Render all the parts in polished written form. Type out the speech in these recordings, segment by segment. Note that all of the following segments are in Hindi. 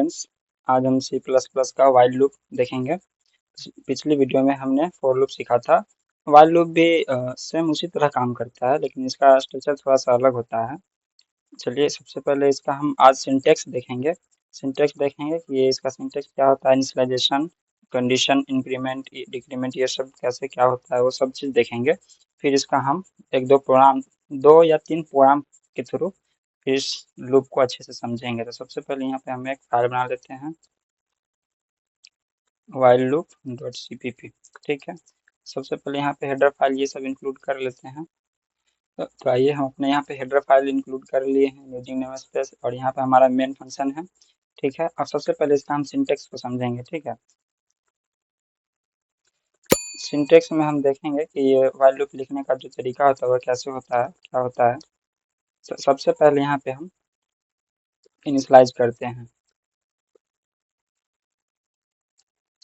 स्टूडेंट्स, आज हम सी प्लस प्लस का वाइल लूप देखेंगे। पिछली वीडियो में हमने फॉर लूप सीखा था। वाइल लूप भी सेम उसी तरह काम करता है, लेकिन इसका स्ट्रक्चर थोड़ा सा अलग होता है। चलिए सबसे पहले इसका हम आज सिंटेक्स देखेंगे। सिंटेक्स देखेंगे कि ये इसका सिंटेक्स क्या होता है, इनिशियलाइजेशन, कंडीशन, इंक्रीमेंट, डिक्रीमेंट, ये सब कैसे क्या होता है वो सब चीज़ देखेंगे। फिर इसका हम एक दो प्रोग्राम, 2 या 3 प्रोग्राम के थ्रू फिर इस लूप को अच्छे से समझेंगे। तो सबसे पहले यहाँ पे हम एक फाइल बना लेते हैं, वाइल लूप डॉट cpp। ठीक है, सबसे पहले यहाँ पे हेडर फाइल ये सब इंक्लूड कर लेते हैं। तो आइए हम अपने यहाँ पे हेडर फाइल इंक्लूड कर लिए हैं यूजिंग नेम स्पेस, और यहाँ पे हमारा मेन फंक्शन है। ठीक है, अब सबसे पहले इसका हम सिंटेक्स को समझेंगे। ठीक है, सिंटेक्स में हम देखेंगे कि ये वाइल लूप लिखने का जो तरीका होता है वो कैसे होता है, क्या होता है। सबसे पहले यहाँ पे हम इनिशियलाइज करते हैं।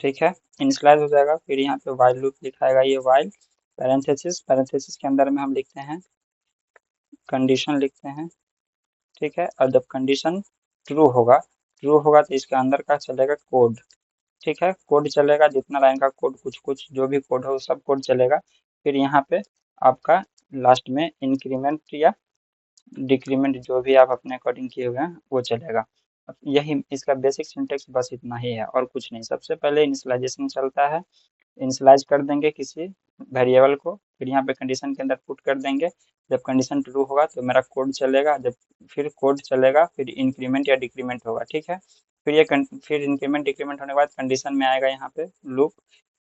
ठीक है, इनिशियलाइज हो जाएगा, फिर यहाँ पे वाइल लूप लिखाएगा, ये वाइल पैरेंथेसिस, पैरेंथेसिस के अंदर में हम लिखते हैं कंडीशन लिखते हैं। ठीक है, और जब कंडीशन ट्रू होगा तो इसके अंदर का चलेगा कोड। ठीक है, कोड चलेगा, जितना लाइन का कोड, कुछ कुछ जो भी कोड हो सब कोड चलेगा। फिर यहाँ पे आपका लास्ट में इंक्रीमेंट या डिक्रीमेंट जो भी आप अपने अकॉर्डिंग किए हुए हैं वो चलेगा। अब यही इसका बेसिक सिंटेक्स बस इतना ही है और कुछ नहीं। सबसे पहले इनिशियलाइजेशन चलता है, इनिशियलाइज कर देंगे किसी वेरिएबल को, फिर यहाँ पे कंडीशन के अंदर पुट कर देंगे। जब कंडीशन ट्रू होगा तो मेरा कोड चलेगा, जब फिर कोड चलेगा, फिर इंक्रीमेंट या डिक्रीमेंट होगा। ठीक है, फिर फिर इंक्रीमेंट डिक्रीमेंट होने के बाद कंडीशन में आएगा यहाँ पे लूप,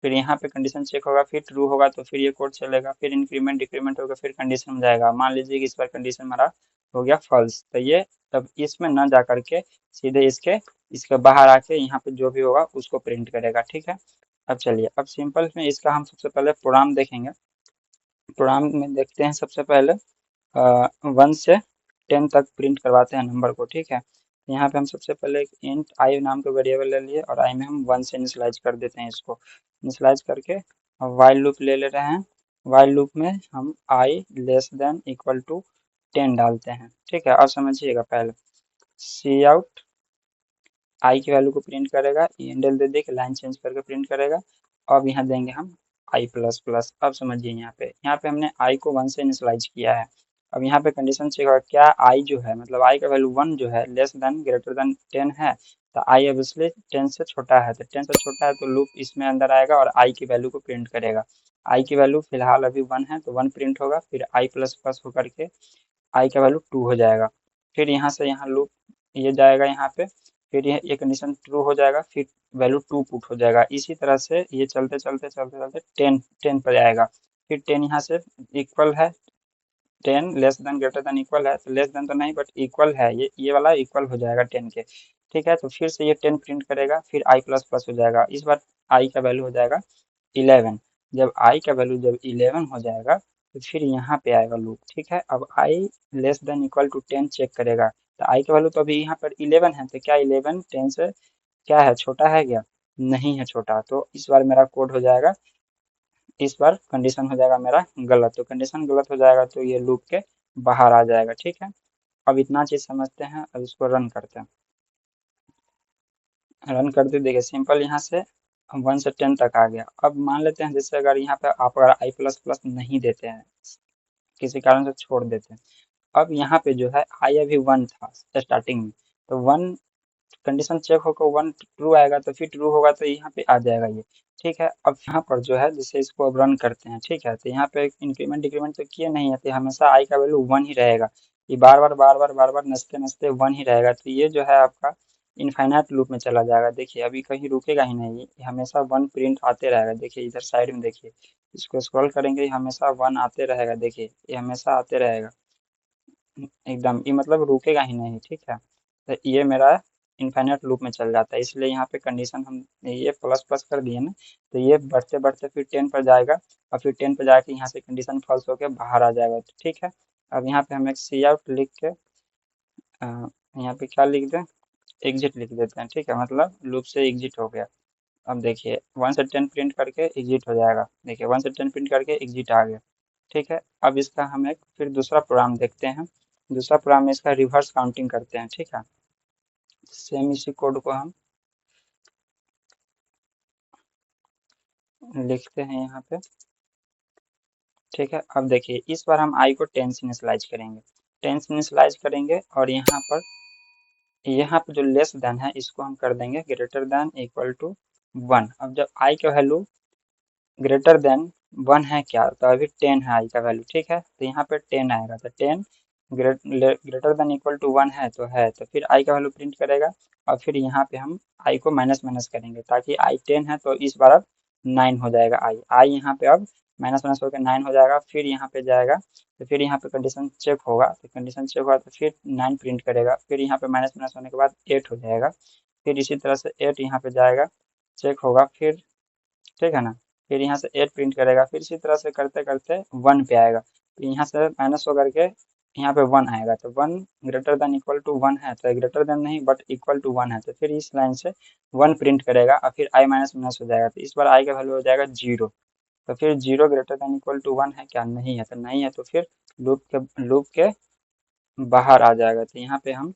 फिर यहाँ पे कंडीशन चेक होगा, फिर ट्रू होगा तो फिर ये कोड चलेगा, फिर इंक्रीमेंट डिक्रीमेंट होगा, फिर कंडीशन में जाएगा। मान लीजिए कि इस बार कंडीशन हमारा हो गया फॉल्स, तो ये तब इसमें न जा करके सीधे इसके इसके बाहर आके यहाँ पे जो भी होगा उसको प्रिंट करेगा। ठीक है, अब चलिए, अब सिंपल में इसका हम सबसे पहले प्रोग्राम देखेंगे। प्रोग्राम में देखते हैं सबसे पहले 1 से 10 तक प्रिंट करवाते हैं नंबर को। ठीक है, यहाँ पे हम सबसे पहले एक इंट आई नाम का वेरिएबल ले लिए और आई में हम 1 से इनिशियलाइज कर देते हैं। इसको इनिशियलाइज करके वाइल लूप ले ले रहे हैं। वाइल लूप में हम आई लेस देन इक्वल टू 10 डालते हैं। ठीक है, अब समझिएगा, पहले सी आउट आई की वैल्यू को प्रिंट करेगा, इंडेल दे दे के लाइन चेंज करके प्रिंट करेगा। अब यहाँ देंगे हम आई प्लस प्लस। अब समझिए, यहाँ पे हमने आई को 1 से इनिशियलाइज किया है। अब यहाँ पे कंडीशन चेक होगा, क्या आई जो है मतलब आई का वैल्यू 1 जो है लेस देन ग्रेटर देन 10 है, तो आई ऑब्वियसली 10 से छोटा है, तो 10 से छोटा है तो लूप इसमें अंदर आएगा और आई की वैल्यू को प्रिंट करेगा। आई की वैल्यू फिलहाल अभी 1 है तो 1 प्रिंट होगा, फिर आई प्लस प्लस होकर के आई का वैल्यू 2 हो जाएगा। फिर यहाँ से यहाँ लूप ये जाएगा यहाँ पे, फिर ये कंडीशन ट्रू हो जाएगा, फिर वैल्यू 2 पुट हो जाएगा। इसी तरह से ये चलते चलते चलते चलते 10 पर आएगा। फिर 10 यहाँ से इक्वल है, 10 less than greater than equal है, तो लेस देन तो नहीं बट इक्वल है, ये वाला इक्वल हो जाएगा 10 के। ठीक है, तो फिर से ये 10 प्रिंट करेगा, फिर आई प्लस प्लस हो जाएगा। इस बार आई का वैल्यू हो जाएगा 11। जब आई का वैल्यू जब 11 हो जाएगा तो फिर यहाँ पे आएगा लूप। ठीक है, अब i less than equal to 10 check करेगा, तो आई का वैल्यू तो अभी यहाँ पर 11 है, तो क्या 11 10 से क्या है, छोटा है क्या? नहीं है छोटा, तो इस बार मेरा कोड हो जाएगा, इस बार कंडीशन हो जाएगा मेरा गलत। तो कंडीशन गलत हो जाएगा तो ये लूप के बाहर आ जाएगा। ठीक है, अब इतना चीज समझते हैं, अब इसको रन करते हैं। रन करते देखिए सिंपल, यहाँ से 1 से 10 तक आ गया। अब मान लेते हैं जैसे अगर यहाँ पे आप अगर आई प्लस प्लस नहीं देते हैं, किसी कारण से छोड़ देते हैं, अब यहाँ पे जो है आई अभी 1 था स्टार्टिंग में, तो 1 कंडीशन चेक होकर 1 ट्रू आएगा, तो फिर ट्रू होगा तो यहाँ पे आ जाएगा ये। ठीक है, अब यहाँ पर जो है जैसे इसको अब रन करते हैं। ठीक है, तो यहाँ पे इंक्रीमेंट डिक्रीमेंट तो किए नहीं है, तो हमेशा आई का वैल्यू 1 ही रहेगा। ये बार बार बार बार बार बार नचते नचते 1 ही रहेगा, तो ये जो है आपका इनफाइनाइट लूप में चला जाएगा। देखिए अभी कहीं रुकेगा ही नहीं, ये हमेशा 1 प्रिंट आते रहेगा। देखिए इधर साइड में देखिए, इसको स्क्रॉल करेंगे, हमेशा 1 आते रहेगा। देखिए ये हमेशा आते रहेगा एकदम, ये मतलब रुकेगा ही नहीं। ठीक है, तो ये मेरा इनफाइनाइट लूप में चल जाता है, इसलिए यहाँ पे कंडीशन हम ये प्लस प्लस कर दिए ना, तो ये बढ़ते बढ़ते फिर 10 पर जाएगा, और फिर 10 पर जाके यहाँ से कंडीशन फॉल्स होकर बाहर आ जाएगा। तो ठीक है, अब यहाँ पे हम एक सी आउट लिख के यहाँ पे क्या लिख दें, एग्जिट लिख देते हैं। ठीक है, मतलब लूप से एग्जिट हो गया। अब देखिए 1 से 10 प्रिंट करके एग्जिट हो जाएगा। देखिए 1 से 10 प्रिंट करके एग्जिट आ गया। ठीक है, अब इसका हम एक फिर दूसरा प्रोग्राम देखते हैं। दूसरा प्रोग्राम में इसका रिवर्स काउंटिंग करते हैं। ठीक है, सेम इसी कोड को हम लिखते हैं यहाँ पे, ठीक है। अब देखिए इस बार हम आई को 10 से इनिशियलाइज करेंगे, 10 से इनिशियलाइज करेंगे और यहाँ पर जो लेस देन है इसको हम कर देंगे ग्रेटर देन इक्वल टू 1। अब जब आई का वैल्यू ग्रेटर देन 1 है क्या, तो अभी 10 है आई का वैल्यू, ठीक है। तो यहाँ पे 10 आएगा, तो 10 ग्रेटर देन इक्वल टू 1 है, तो फिर आई का वैल्यू प्रिंट करेगा। और फिर यहाँ पे हम आई को माइनस माइनस करेंगे, ताकि आई 10 है तो इस बार अब 9 हो जाएगा आई यहाँ पे अब माइनस माइनस होकर 9 हो जाएगा। फिर यहाँ पे जाएगा, तो फिर यहाँ पे कंडीशन चेक होगा, तो कंडीशन चेक हुआ तो फिर 9 प्रिंट करेगा। फिर यहाँ पे माइनस माइनस होने के बाद 8 हो जाएगा। फिर इसी तरह से 8 यहाँ पे जाएगा, चेक होगा फिर, ठीक है ना। फिर यहाँ से 8 प्रिंट करेगा, फिर इसी तरह से करते करते 1 पे आएगा। तो यहाँ से माइनस होकर के यहाँ पे 1 आएगा, तो 1 ग्रेटर देन इक्वल टू 1 है, तो ग्रेटर देन नहीं बट इक्वल टू 1 है, तो फिर इस लाइन से 1 प्रिंट करेगा और फिर आई माइनस माइनस हो जाएगा। तो इस बार आई का वैल्यू हो जाएगा 0। तो फिर 0 ग्रेटर देन इक्वल टू 1 है क्या, नहीं है, तो नहीं है, तो फिर लूप के बाहर आ जाएगा। तो यहाँ पे हम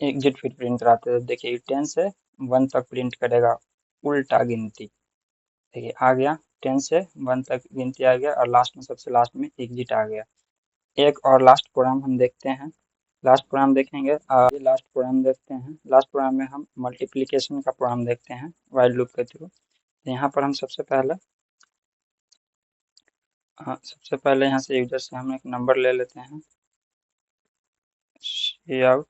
एग्जिट फिर प्रिंट कराते हैं। देखिए 10 से 1 तक प्रिंट करेगा, उल्टा गिनती। देखिए आ गया, 10 से 1 तक गिनती आ गया और लास्ट में सबसे लास्ट में एग्जिट आ गया। एक और लास्ट प्रोग्राम हम देखते हैं, लास्ट प्रोग्राम देखेंगे और लास्ट प्रोग्राम देखते हैं। लास्ट प्रोग्राम में हम मल्टीप्लिकेशन का प्रोग्राम देखते हैं वाइल लूप के थ्रू। तो यहाँ पर हम सबसे पहले यहाँ से यूजर से हम एक नंबर ले लेते हैं, सी आउट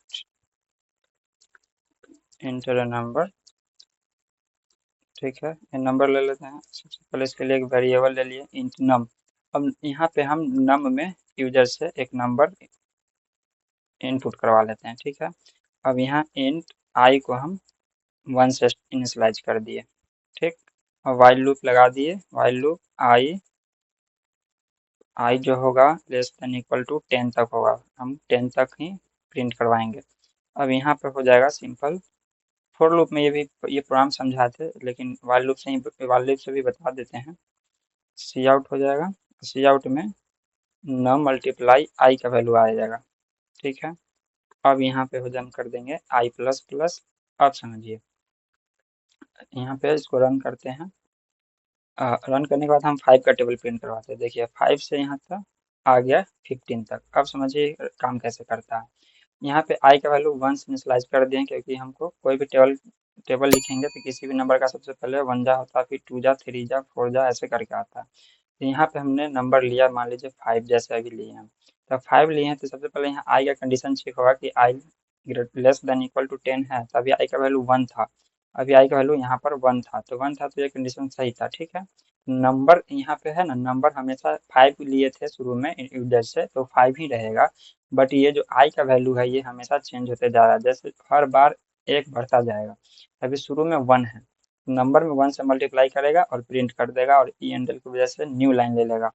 इंटर नंबर, ठीक है। ये नंबर ले लेते हैं। सबसे पहले इसके लिए एक वेरिएबल ले लिए इंट नम। अब यहाँ पे हम नम में यूजर से एक नंबर इनपुट करवा लेते हैं, ठीक है। अब यहाँ इंट आई को हम 1 से इनिशियलाइज कर दिए, ठीक। और वाइल लूप लगा दिए, वाइल लूप आई जो होगा लेस देन इक्वल टू 10 तक होगा, हम 10 तक ही प्रिंट करवाएंगे। अब यहाँ पे हो जाएगा सिंपल। फॉर लूप में ये प्रोग्राम समझाए थे, लेकिन वाइल लूप से भी बता देते हैं। सी आउट हो जाएगा, सी आउट में न मल्टीप्लाई आई का वैल्यू आ जाएगा, ठीक है। अब यहाँ पे हो हम कर देंगे आई प्लस प्लस। अब समझिए यहाँ पे इसको रन करते हैं। रन करने के बाद हम 5 का टेबल प्रिंट करवाते हैं। देखिए 5 से यहाँ तक आ गया 15 तक। अब समझिए काम कैसे करता है। यहाँ पे आई का वैल्यू 1 से इनिशियलाइज कर दिए, क्योंकि हमको कोई भी टेबल लिखेंगे तो किसी भी नंबर का सबसे पहले 1 जा होता है, फिर 2 जा, 3 जा, 4 जा, ऐसे करके आता है। तो यहाँ पे हमने नंबर लिया, मान लीजिए 5 जैसे अभी लिए हम, तो 5 लिए हैं। तो सबसे पहले यहाँ आई का कंडीशन चेक होगा कि आई लेस देन इक्वल टू 10 है, तो अभी आई का वैल्यू 1 था, अभी आई का वैल्यू यहाँ पर 1 था, तो 1 था तो ये कंडीशन सही था, ठीक है। नंबर यहाँ पे है ना, नंबर हमेशा 5 लिए थे शुरू में यूजर से, तो 5 ही रहेगा। बट ये जो आई का वैल्यू है ये हमेशा चेंज होते जा रहा है, जैसे हर बार एक बढ़ता जाएगा। अभी शुरू में 1 है, नंबर में 1 से मल्टीप्लाई करेगा और प्रिंट कर देगा, और ई एंडल की वजह से न्यू लाइन ले लेगा,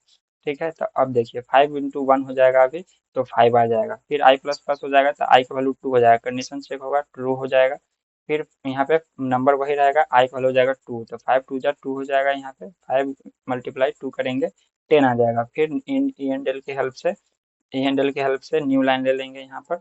ठीक है। तो अब देखिए 5 इंटू 1 हो जाएगा अभी, तो 5 आ जाएगा। फिर आई प्लस प्लस हो जाएगा तो आई का वैल्यू 2 हो जाएगा, कंडीशन चेक होगा, ट्रू हो जाएगा। फिर यहाँ पे नंबर वही रहेगा, आई का वैल्यू हो जाएगा 2, तो 5 2 जा 2 हो जाएगा। यहाँ पे 5 मल्टीप्लाई 2 करेंगे 10 आ जाएगा। फिर ई एंडल की हेल्प से न्यू लाइन ले लेंगे यहाँ पर,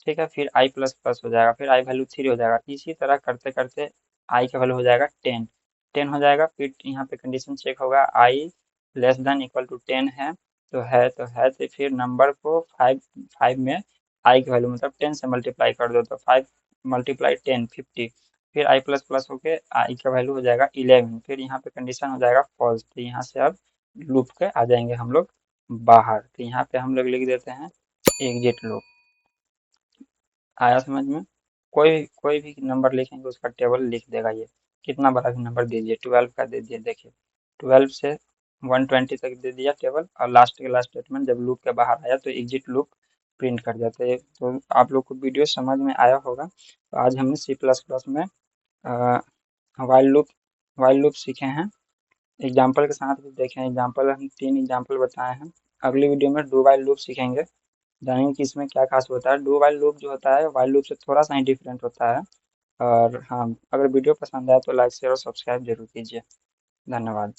ठीक है। फिर आई प्लस प्लस हो जाएगा, फिर आई वैल्यू 3 हो जाएगा। इसी तरह करते करते आई का वैल्यू हो जाएगा 10 हो जाएगा। फिर यहाँ पे कंडीशन चेक होगा, आई लेस देन इक्वल टू 10 है, तो फिर नंबर को 5 में आई की वैल्यू मतलब 10 से मल्टीप्लाई कर दो, तो 5 मल्टीप्लाई 10 50। फिर आई प्लस प्लस होके आई का वैल्यू हो जाएगा 11। फिर यहाँ पे कंडीशन हो जाएगा फॉल्स, तो यहाँ से अब लूप के आ जाएंगे हम लोग बाहर। तो यहाँ पे हम लोग लिख देते हैं एग्जिट लूप। आया समझ में। कोई भी नंबर लिखेंगे उसका टेबल लिख देगा ये। कितना बड़ा भी नंबर दीजिए, 12 का दे दिए, देखिए 12 से 120 तक दे दिया टेबल, और लास्ट के लास्ट स्टेटमेंट जब लूप के बाहर आया तो एग्जिट लूप प्रिंट कर जाते हैं। तो आप लोग को वीडियो समझ में आया होगा। तो आज हमने सी प्लस प्लस में वाइल लूप सीखे हैं, एग्जाम्पल के साथ भी देखें। एग्जाम्पल हम 3 एग्जाम्पल बताए हैं। अगली वीडियो में डू वाइल लूप सीखेंगे, जानेंगे कि इसमें क्या खास होता है। डू वाइल लूप जो होता है वाइल लूप से थोड़ा सा ही डिफरेंट होता है। और हाँ, अगर वीडियो पसंद आए तो लाइक शेयर और सब्सक्राइब जरूर कीजिए। धन्यवाद।